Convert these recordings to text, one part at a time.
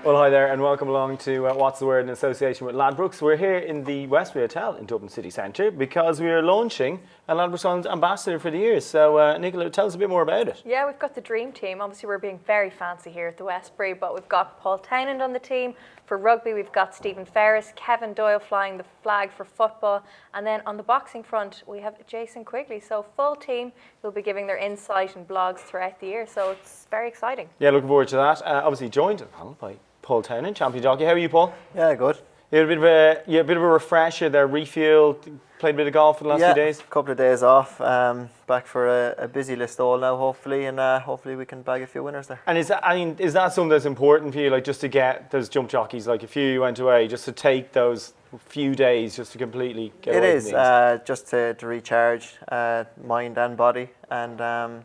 Well, hi there and welcome along to What's the Word in association with Ladbrokes. We're here in the Westbury Hotel in Dublin City Centre because we are launching a Ladbrokes Ambassador for the year. So, Nicola, tell us a bit more about it. Yeah, we've got the dream team. Obviously, we're being very fancy here at the Westbury, but we've got Paul Townend on the team. For rugby, we've got Stephen Ferris, Kevin Doyle flying the flag for football. And then on the boxing front, we have Jason Quigley. So full team will be giving their insight and blogs throughout the year. So it's very exciting. Yeah, looking forward to that. Obviously joined on the panel by Paul Townend, champion jockey. How are you, Paul? Yeah, good. You had a bit of a refresher there, refuel, played a bit of golf for the last few days? Yeah, a couple of days off. Back for a busy list all now, hopefully, and hopefully we can bag a few winners there. And is that something that's important for you, like just to get those jump jockeys, like if you went away, just to take those few days just to completely get away from these? It is, just to recharge mind and body, and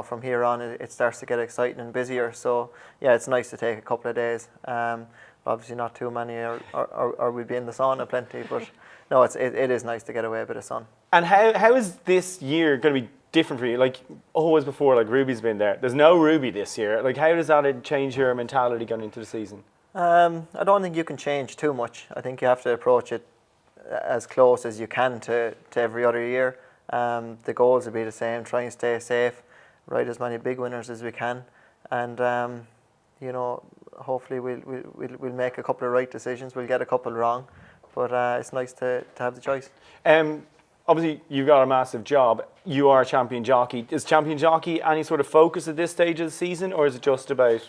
from here on it starts to get exciting and busier. So yeah, it's nice to take a couple of days. Obviously not too many, or we'd be in the sauna plenty. But no, it is nice to get away a bit of sun. And how is this year going to be different for you? Like always before, like Ruby's been there. There's no Ruby this year. Like how does that change your mentality going into the season? I don't think you can change too much. I think you have to approach it as close as you can to every other year. The goals will be the same. Try and stay safe. Ride as many big winners as we can, and hopefully we'll make a couple of right decisions. We'll get a couple wrong, but it's nice to have the choice. Obviously, you've got a massive job. You are a champion jockey. Is champion jockey any sort of focus at this stage of the season, or is it just about?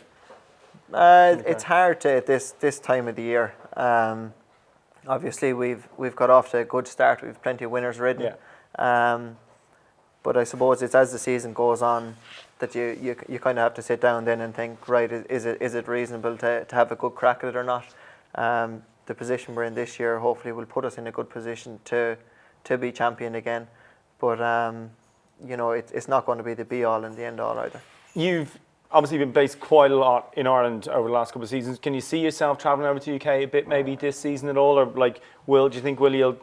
It's hard to at this time of the year. Obviously, we've got off to a good start. We've plenty of winners ridden. Yeah. But I suppose it's as the season goes on that you kind of have to sit down then and think, right, is it reasonable to have a good crack at it or not? The position we're in this year hopefully will put us in a good position to be champion again. But it's not going to be the be all and the end all either. You've obviously been based quite a lot in Ireland over the last couple of seasons. Can you see yourself travelling over to the UK a bit maybe this season at all? Or like, do you think Willie will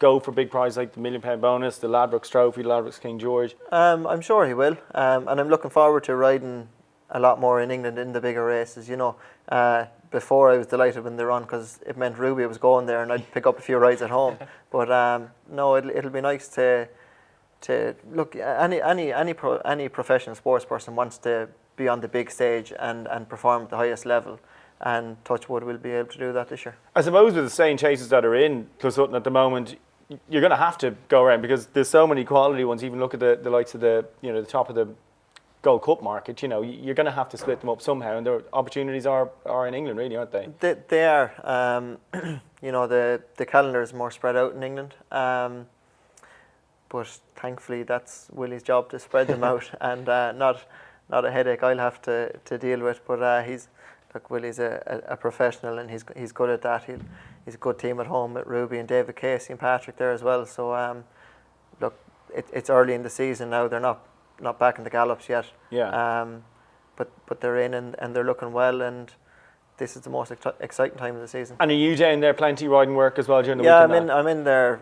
go for big prizes like the £1 million bonus, the Ladbrokes Trophy, Ladbrokes King George? I'm sure he will. And I'm looking forward to riding a lot more in England in the bigger races. Before I was delighted when they run because it meant Ruby was going there and I'd pick up a few rides at home. But no, it'll be nice to look. Any professional sports person wants to be on the big stage and perform at the highest level, and touch wood will be able to do that this year. I suppose with the same chases that are in Closutton at the moment, you're going to have to go around because there's so many quality ones. Even look at the likes of the top of the Gold Cup market. You're going to have to split them up somehow, and the opportunities are in England, really, aren't they? They are. The calendar is more spread out in England, but thankfully that's Willie's job to spread them out, and not a headache I'll have to deal with. But Willie's a professional and he's good at that. He's a good team at home with Ruby and David Casey and Patrick there as well. So it's early in the season now. They're not back in the gallops yet. Yeah. But they're in and they're looking well, and this is the most exciting time of the season. And are you down there plenty riding work as well during the weekend? Yeah, I'm in there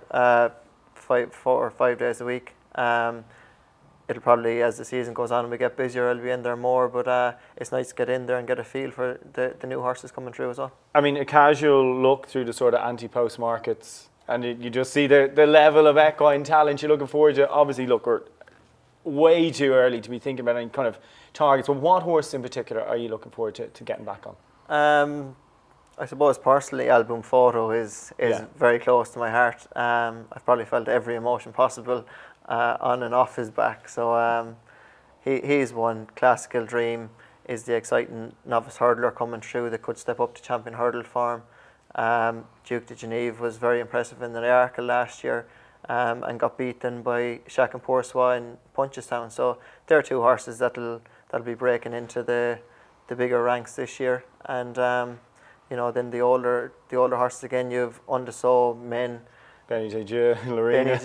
4 or 5 days a week. It'll probably, as the season goes on and we get busier, I'll be in there more, but it's nice to get in there and get a feel for the new horses coming through as well. I mean, a casual look through the sort of anti-post markets and you just see the level of equine talent you're looking forward to. Obviously, look, we're way too early to be thinking about any kind of targets, but what horse in particular are you looking forward to getting back on? I suppose personally, Album Photo is very close to my heart. I've probably felt every emotion possible on and off his back. So he's one. Classical Dream is the exciting novice hurdler coming through that could step up to champion hurdle form. Duke de Genève was very impressive in the Arkle last year and got beaten by Shack and Poursois in Punchestown. So they're two horses that'll be breaking into the bigger ranks this year. And then the older horses again. You've Undersow, Men, Benny Dieu, Lorena.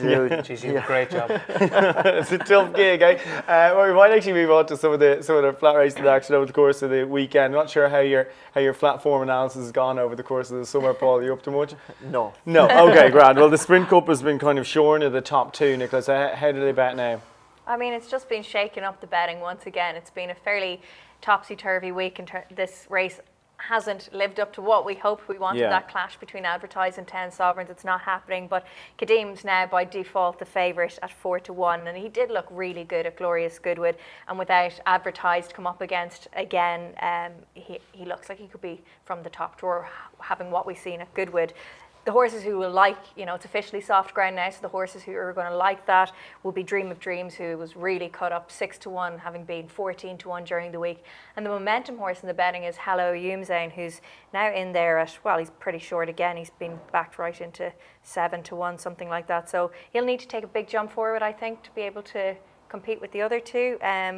She's doing a great job. It's a tough gig, eh? Well, we might actually move on to some of the flat racing action over the course of the weekend. I'm not sure how your flat form analysis has gone over the course of the summer, Paul. Are you up to much? No. Okay, grand. Well, the Sprint Cup has been kind of shorn of the top two, Nicholas. How do they bet now? I mean, it's just been shaking up the betting once again. It's been a fairly topsy-turvy week in this race. hasn't lived up to what we hoped. We wanted that clash between Advertised and 10 Sovereigns. It's not happening, but Kadim's now by default the favourite at 4-1, and he did look really good at Glorious Goodwood, and without Advertised come up against again, he looks like he could be from the top drawer, having what we've seen at Goodwood. The horses who will like, it's officially soft ground now, so the horses who are going to like that will be Dream of Dreams, who was really cut up 6-1, having been 14-1 during the week. And the momentum horse in the betting is Hello Yumzane, who's now in there at, well, he's pretty short again. He's been backed right into 7-1, something like that. So he'll need to take a big jump forward, I think, to be able to compete with the other two,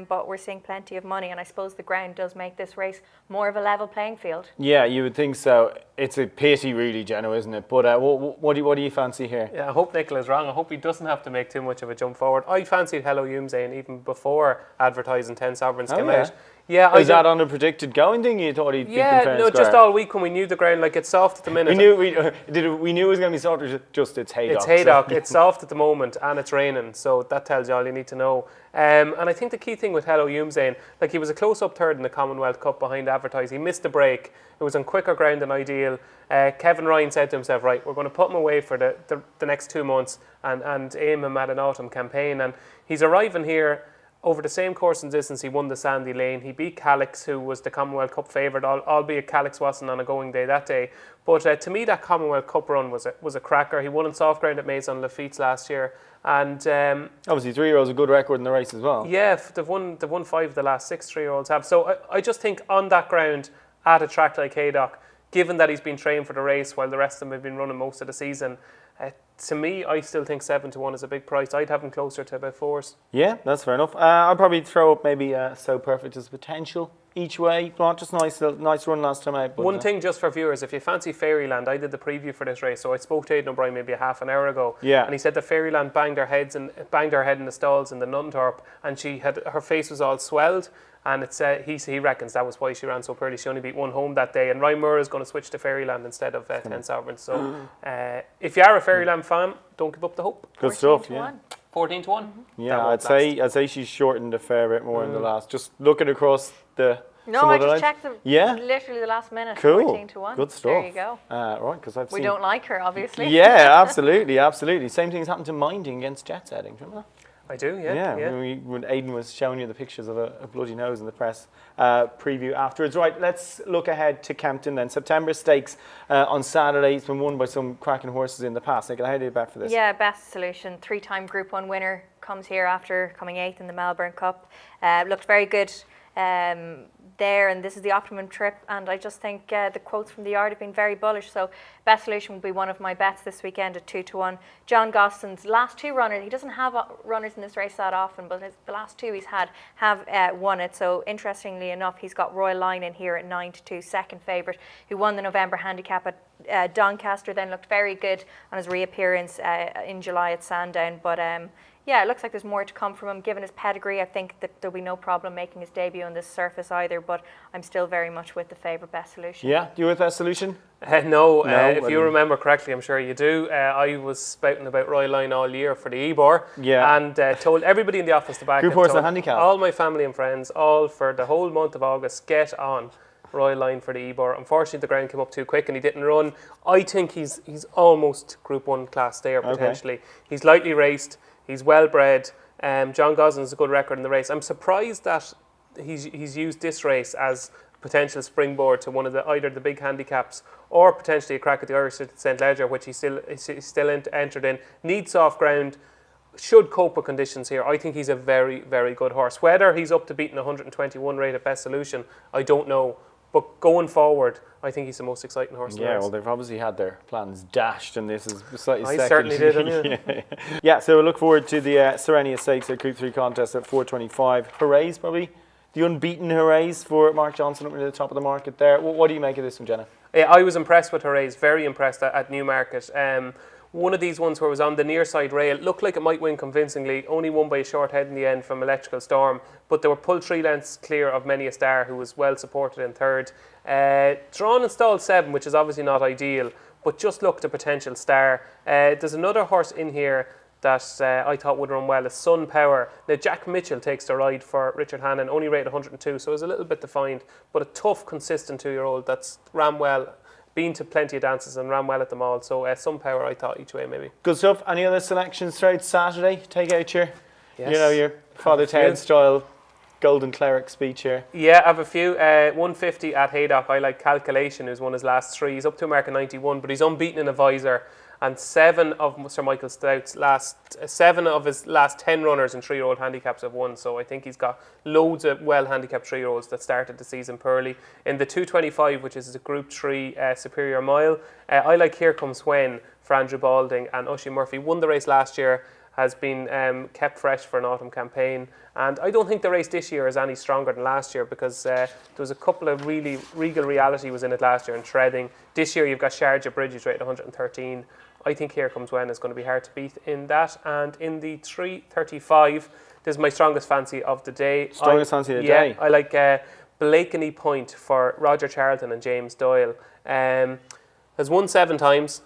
but we're seeing plenty of money, and I suppose the ground does make this race more of a level playing field. Yeah, you would think so. It's a pity, really, Jenno, isn't it? But what do you fancy here? Yeah, I hope Nicola's wrong. I hope he doesn't have to make too much of a jump forward. I fancied Hello Yumzane even before Advertising 10 Sovereigns came out. Yeah, is that on a predicted going thing? You thought he'd beat them fair and square? Just all week when we knew the ground, like it's soft at the minute. We knew it was going to be soft. Just it's Haydock. It's Haydock. It's soft at the moment, and it's raining, so that tells you all you need to know. And I think the key thing with Hello Yumzane, like he was a close-up third in the Commonwealth Cup behind Advertised. He missed the break. It was on quicker ground than ideal. Kevin Ryan said to himself, right, we're going to put him away for the next 2 months and aim him at an autumn campaign. And he's arriving here over the same course and distance. He won the Sandy Lane. He beat Calix, who was the Commonwealth Cup favourite, albeit Calix wasn't on a going day that day. But to me, that Commonwealth Cup run was a cracker. He won on soft ground at Maison Lafitte's last year. And obviously 3-year-olds a good record in the race as well. Yeah, they've won 5 of the last 6 3-year-olds have. So I just think on that ground, at a track like Haydock, given that he's been trained for the race while the rest of them have been running most of the season, to me, I still think 7-1 is a big price. I'd have him closer to about 4s. Yeah, that's fair enough. I'd probably throw up maybe So Perfect as potential each way. Not just nice run last time out. But one thing just for viewers, if you fancy Fairyland, I did the preview for this race, so I spoke to Aidan O'Brien maybe a half an hour ago. Yeah. And he said that Fairyland banged her head in the stalls in the Nunthorpe, and her face was all swelled. And he reckons that was why she ran so poorly. She only beat one home that day. And Ryan Moore is going to switch to Fairyland instead of 10 Sovereigns. So if you are a Fairyland fan, don't give up the hope. Good stuff, yeah. 14-1. Mm-hmm. Yeah, I'd say she's shortened a fair bit more in the last. Just looking across the. No, I just checked them. Literally the last minute. Cool. 14-1. Good stuff. There you go. Right, because we don't like her, obviously. Yeah, absolutely. Same thing's happened to Minding against Jet Setting. Remember that? I do, yeah. When Aidan was showing you the pictures of a bloody nose in the press preview afterwards. Right, let's look ahead to Kempton then. September Stakes on Saturday. It's been won by some cracking horses in the past. Nicola, how do you bet for this? Yeah, best solution. 3-time Group 1 winner comes here after coming 8th in the Melbourne Cup. Looked very good there, and this is the optimum trip, and I just think the quotes from the yard have been very bullish, so best solution will be one of my bets this weekend at 2-1. John Goslin's last 2 runners, he doesn't have runners in this race that often, but the last 2 he's had have won it, so interestingly enough he's got Royal Line in here at 9-2, second favourite, who won the November handicap at Doncaster, then looked very good on his reappearance in July at Sandown, but yeah, it looks like there's more to come from him. Given his pedigree, I think that there'll be no problem making his debut on this surface either, but I'm still very much with the favourite best solution. Yeah, you with Best Solution? No, if you remember correctly, I'm sure you do. I was spouting about Royal Line all year for the Ebor, and told everybody in the office to back Group horse and handicap. All my family and friends, all for the whole month of August, get on Royal Line for the Ebor. Unfortunately, the ground came up too quick and he didn't run. I think he's almost Group 1 class stayer potentially. Okay. He's lightly raced. He's well bred. John Gosling has a good record in the race. I'm surprised that he's used this race as a potential springboard to one of either the big handicaps or potentially a crack at the Irish St. Leger, which he's still entered in. Needs soft ground. Should cope with conditions here. I think he's a very, very good horse. Whether he's up to beating 121 rate at Best Solution, I don't know. But going forward, I think he's the most exciting horse in the race. Well, they've obviously had their plans dashed, and this is slightly second. I certainly did, yeah, so we look forward to the Serenia Stakes at Group 3 contest at 4:25. Hoorays, probably. The unbeaten hoorays for Mark Johnson up near the top of the market there. What do you make of this one, Jenna? Yeah, I was impressed with hoorays, very impressed at Newmarket. One of these ones where it was on the near side rail, looked like it might win convincingly, only won by a short head in the end from Electrical Storm, but they were pulled 3 lengths clear of Many a Star, who was well supported in third. Drawn and stalled 7, which is obviously not ideal, but just looked a potential star. There's another horse in here that I thought would run well is Sun Power. Now, Jack Mitchell takes the ride for Richard Hannon, only rated 102, so it's a little bit defined, but a tough, consistent 2-year-old that's ran well, been to plenty of dances and ran well at them all. So Sun Power, I thought each way maybe. Good stuff. Any other selections throughout Saturday? Take out your, Yes. you know, your Father Ted style Golden Cleric speech here. Yeah, I have a few. 150 at Haydock. I like Calculation, who's won his last 3. He's up to a mark of 91, but he's unbeaten in a visor. And 7 of Sir Michael Stout's seven of his last 10 runners in 3-year-old handicaps have won. So I think he's got loads of well-handicapped 3-year-olds that started the season poorly. In the 225, which is a Group 3 Superior Mile, I like Here Comes When for Andrew Balding and Oisin Murphy. Won the race last year, has been kept fresh for an autumn campaign. And I don't think the race this year is any stronger than last year, because there was a couple of really Regal Reality was in it last year and treading. This year you've got Sharjah Bridges rated 113. I think Here Comes When is going to be hard to beat in that. And in the 335, this is my strongest fancy of the day. Strongest fancy of the day? I like Blakeney Point for Roger Charlton and James Doyle. Has won 7 times.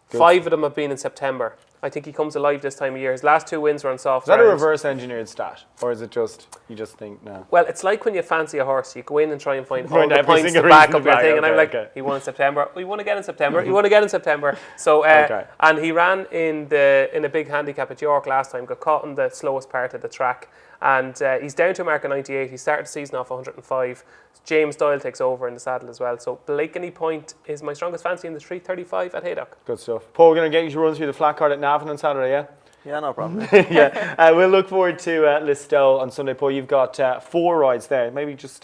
Good. 5 of them have been in September. I think he comes alive this time of year. His last 2 wins were on soft Is that a ground. reverse engineered stat? Or is it just, you just think, no? Well, it's like when you fancy a horse, you go in and try and find all Find the every points to single back reason up to your back, thing. And I'm okay, like, okay. he won in September. He won again in September. He won again in September. So, and he ran in a big handicap at York last time, got caught in the slowest part of the track. And he's down to a mark of 98. He started the season off 105. James Doyle takes over in the saddle as well. So Blakeney Point is my strongest fancy in the 335 at Haydock. Good stuff. Paul, we're going to get you to run through the flat card at Navin on Saturday, yeah? Yeah, no problem. Yeah, we'll look forward to Listowel on Sunday. Paul, you've got 4 rides there. Maybe just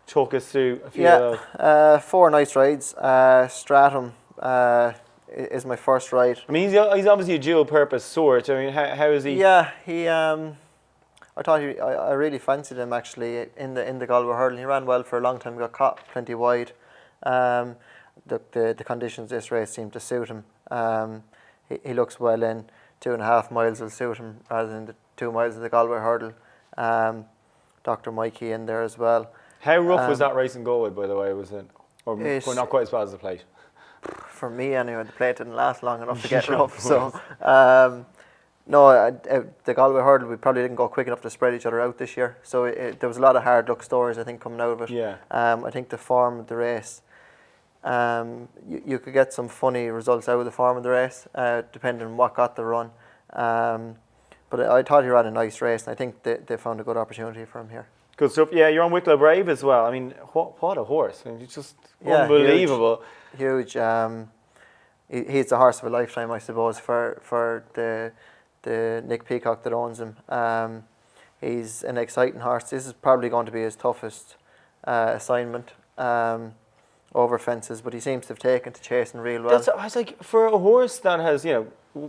talk us through a few of those. 4 nice rides. Stratham is my first ride. I mean, he's obviously a dual-purpose sort. I mean, how is he? Yeah, he. I thought I really fancied him actually in the Galway hurdle. He ran well for a long time. Got caught plenty wide. The conditions this race seem to suit him. He looks well in. 2.5 miles will suit him rather than the 2 miles of the Galway hurdle. Dr. Mikey in there as well. How rough was that race in Galway, by the way? Was it, or not quite as bad as the plate? For me anyway, the plate didn't last long enough to get rough. So no, the Galway hurdle, we probably didn't go quick enough to spread each other out this year. So there was a lot of hard luck stories, I think, coming out of it. Yeah. I think the form of the race, you could get some funny results out of the form of the race, depending on what got the run. But I thought he ran a nice race, and I think they found a good opportunity for him here. Good stuff. Yeah, you're on Wicklow Brave as well. I mean, what a horse! I mean, it's just unbelievable. Huge. He's the horse of a lifetime, I suppose, for the Nick Peacock that owns him. He's an exciting horse. This is probably going to be his toughest assignment. Over fences, but he seems to have taken to chasing real well. I was like, for a horse that has,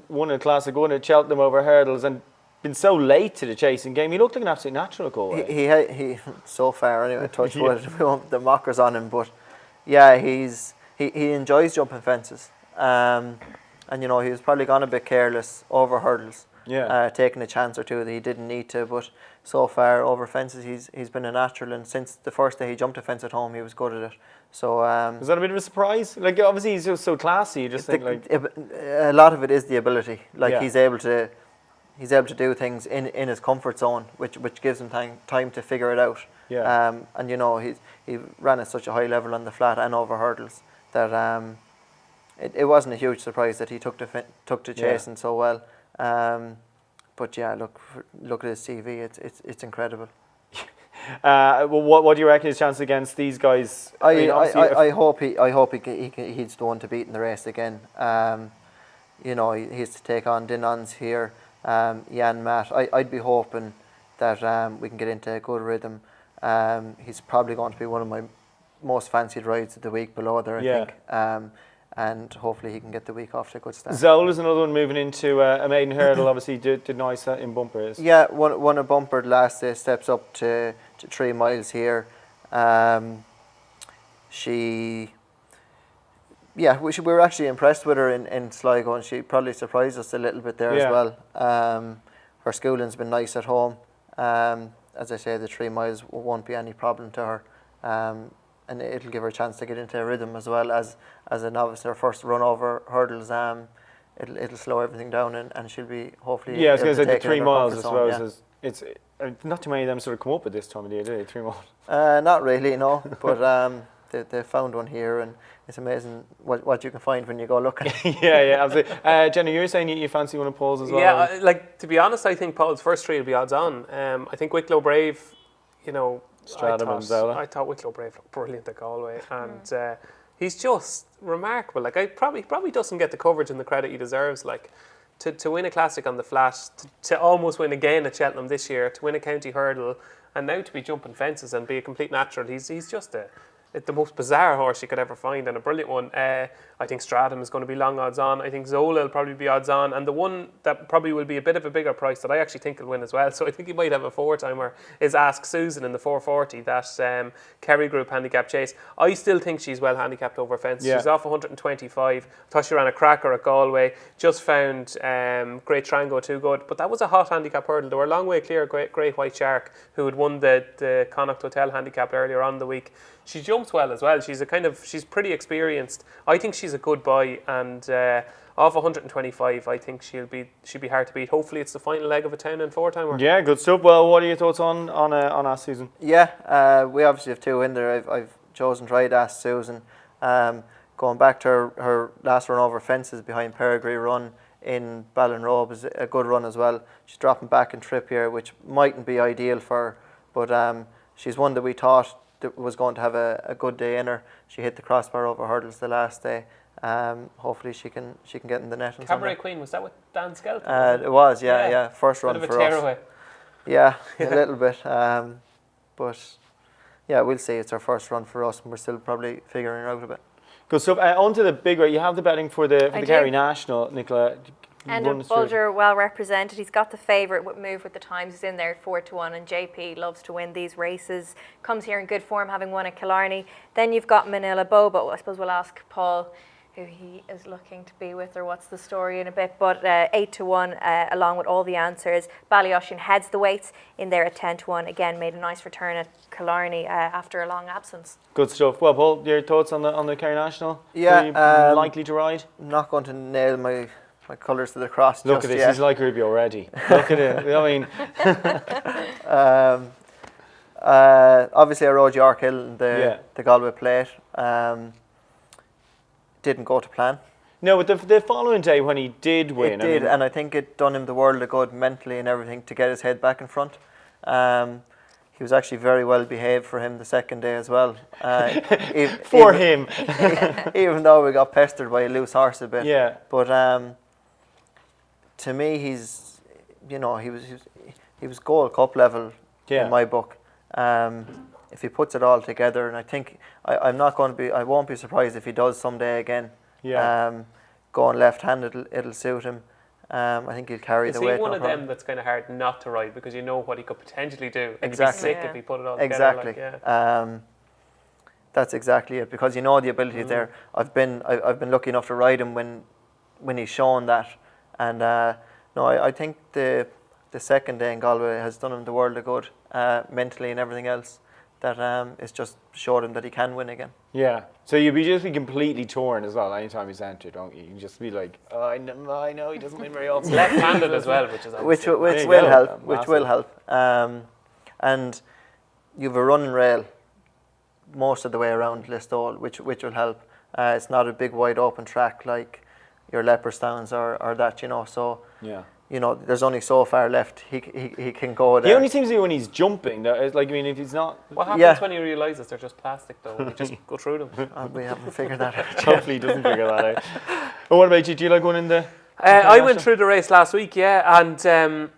won a classic, won at Cheltenham over hurdles and been so late to the chasing game, he looked like an absolute natural Galway. He so far anyway, touch wood, we won't the mockers on him, but yeah, he enjoys jumping fences. And he was probably gone a bit careless over hurdles. Yeah. Taking a chance or two that he didn't need to, but so far over fences he's been a natural, and since the first day he jumped a fence at home, he was good at it. So was that a bit of a surprise? Like, obviously he's just so classy. You just think like a lot of it is the ability. Like, yeah. he's able to do things in his comfort zone, which gives him time to figure it out. Yeah. And he ran at such a high level on the flat and over hurdles that it wasn't a huge surprise that he took to chasing so well. But yeah, look at his CV. It's incredible. What do you reckon his chance against these guys? I hope he's the one to beat in the race again. He has to take on Dinons here, Jan Matt. I'd be hoping that we can get into a good rhythm. He's probably going to be one of my most fancied rides of the week below there, I think. And hopefully he can get the week off to a good start. Zola is another one moving into a maiden hurdle. Obviously did nice in bumpers. Yeah, won a bumper last day, steps up to 3 miles here. We were actually impressed with her in Sligo, and she probably surprised us a little bit there as well. Her schooling's been nice at home. As I say, the 3 miles won't be any problem to her. And it'll give her a chance to get into a rhythm as well as a novice. Her first run over hurdles it'll slow everything down, and she'll be hopefully. Yeah, I was able going to to say take the it 3 in her miles, I comfort zone, suppose, it's not too many of them sort of come up at this time of the year, do they? 3 miles. Not really, no. But they found one here, and it's amazing what you can find when you go looking. yeah, absolutely. Jenny, you were saying you fancy one of Paul's as well? Yeah, like, to be honest, I think Paul's first 3 will be odds on. I think Wicklow Brave, you know, Stratham and Zola. I thought Wicklow Brave looked brilliant at Galway, and he's just remarkable. Like, I probably doesn't get the coverage and the credit he deserves. Like, to win a classic on the flat, to almost win again at Cheltenham this year, to win a county hurdle, and now to be jumping fences and be a complete natural. He's just the most bizarre horse you could ever find, and a brilliant one. I think Stratham is going to be long odds on. I think Zola will probably be odds on, and the one that probably will be a bit of a bigger price that I actually think will win as well, so I think he might have a 4-timer, is Ask Susan in the 440, that Kerry Group handicap chase. I still think she's well handicapped over fence. She's off 125. I thought she ran a cracker at Galway. Just found Great Trango too good, but that was a hot handicap hurdle. They were a long way clear. Great White Shark, who had won the Connacht Hotel handicap earlier on in the week. She jumps well as well. She's pretty experienced. I think she's a good buy, and off 125, I think she'll be hard to beat. Hopefully, it's the final leg of a 10 and 4-timer. Yeah, good stuff. Well, what are your thoughts on Ask Susan? Yeah, we obviously have 2 in there. I've chosen to ride Ask Susan. Going back to her last run over fences behind Peregrine Run in Ballinrobe is a good run as well. She's dropping back in trip here, which mightn't be ideal for her, but she's one that we thought that was going to have a good day in her. She hit the crossbar over hurdles the last day. Hopefully she can get in the net. Cabaret Queen, was that with Dan Skelton? It was, yeah. First run bit of for a tear us. away. Yeah, a little bit. But yeah, we'll see. It's our first run for us, and we're still probably figuring it out a bit. Good stuff. On to the big race. You have the betting for the Kerry National, Nicola. And Bulger well represented. He's got the favourite with Move with the Times. He's in there at 4-1, and JP loves to win these races. Comes here in good form, having won at Killarney. Then you've got Manila Bobo. I suppose we'll ask Paul who he is looking to be with, or what's the story in a bit. But 8-1, along with all the answers. Ballyossian heads the weights in there at 10-1. Again, made a nice return at Killarney after a long absence. Good stuff. Well, Paul, your thoughts on the Kerry National? Yeah, likely to ride. I'm not going to nail my colours to the cross. Look just at this, yet. he's like Ruby already. Look at it. I mean, obviously I rode York Hill in the Galway Plate. Didn't go to plan. No, but the following day when he did win, it did, and I think it done him the world of good mentally and everything to get his head back in front. He was actually very well behaved for him the second day as well. Even even though we got pestered by a loose horse a bit. Yeah. But to me, he was Gold Cup level in my book. If he puts it all together, and I think I won't be surprised if he does someday again. Yeah. Going left-handed, it'll suit him. I think he'll carry the weight. Is he one of them that's kind of hard not to ride because you know what he could potentially do? Exactly. He'd be sick if he put it all together. Exactly. Like, yeah. That's exactly it, because you know the ability there. I've been lucky enough to ride him when he's shown that, and I think the second day in Galway has done him the world of good, mentally and everything else. That it's just showed him that he can win again. Yeah. So you'd just be completely torn as well anytime he's entered, don't you? You can just be like, oh, I know he doesn't win very often. Left-handed as well, which will help. Which will help. And you've a running rail most of the way around Listowel, which will help. It's not a big wide open track like your Leopardstown's or that, So yeah. There's only so far left he can go there. He only seems to be when he's jumping. If he's not... What happens when he realises they're just plastic, though? You just go through them. We haven't figured that out. Hopefully he doesn't figure that out. Well, what about you? Do you like one in the... I went through the race last week, and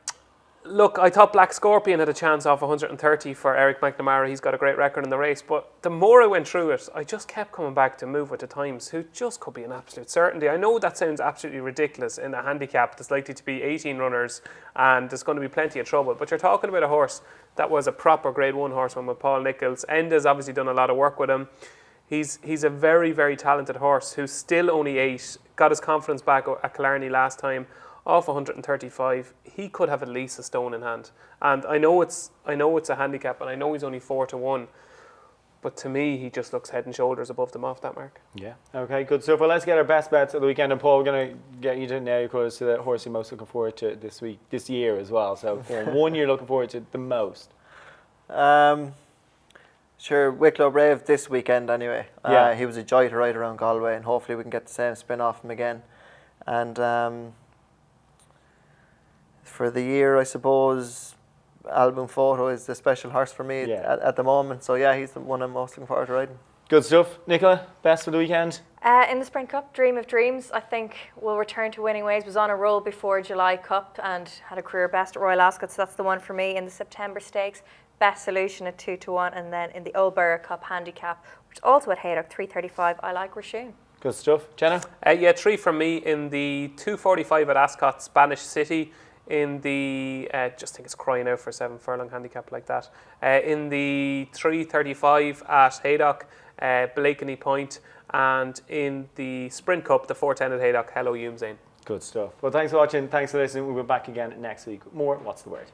look, I thought Black Scorpion had a chance off 130 for Eric McNamara. He's got a great record in the race, but the more I went through it, I just kept coming back to Move with the Times, who just could be an absolute certainty. I know that sounds absolutely ridiculous in a handicap that's likely to be 18 runners and there's going to be plenty of trouble, but you're talking about a horse that was a proper Grade 1 horseman with Paul Nicholls. Enda's obviously done a lot of work with him. He's a very, very talented horse who's still only 8, got his confidence back at Killarney last time. Off 135, he could have at least a stone in hand. And I know it's a handicap, and I know he's only 4-1. But to me, he just looks head and shoulders above them off that mark. Yeah. Okay, good stuff. Well, let's get our best bets of the weekend. And Paul, we're going to get you to now, of course, to the horse you're most looking forward to this year as well. So, one you're looking forward to the most. Sure, Wicklow Brave this weekend anyway. Yeah. He was a joy to ride around Galway, and hopefully we can get the same spin off him again. And for the year, I suppose, Album Photo is the special horse for me at the moment. So yeah, he's the one I'm most looking forward to riding. Good stuff. Nicola, best for the weekend? In the Sprint Cup, Dream of Dreams, I think will return to winning ways. Was on a roll before July Cup and had a career best at Royal Ascot, so that's the one for me. In the September Stakes, Best Solution at 2-1, and then in the Old Borough Cup Handicap, which is also at Haydock, 3:35, I like Rashun. Good stuff. Jenna? Yeah, 3 from me in the 2:45 at Ascot, Spanish City. In the, just think it's crying out for a 7 furlong handicap like that. In the 3:35 at Haydock, Blakeney Point. And in the Sprint Cup, the 4:10 at Haydock, Hello Hume Zane. Good stuff. Well, thanks for watching. Thanks for listening. We'll be back again next week. More What's the Word?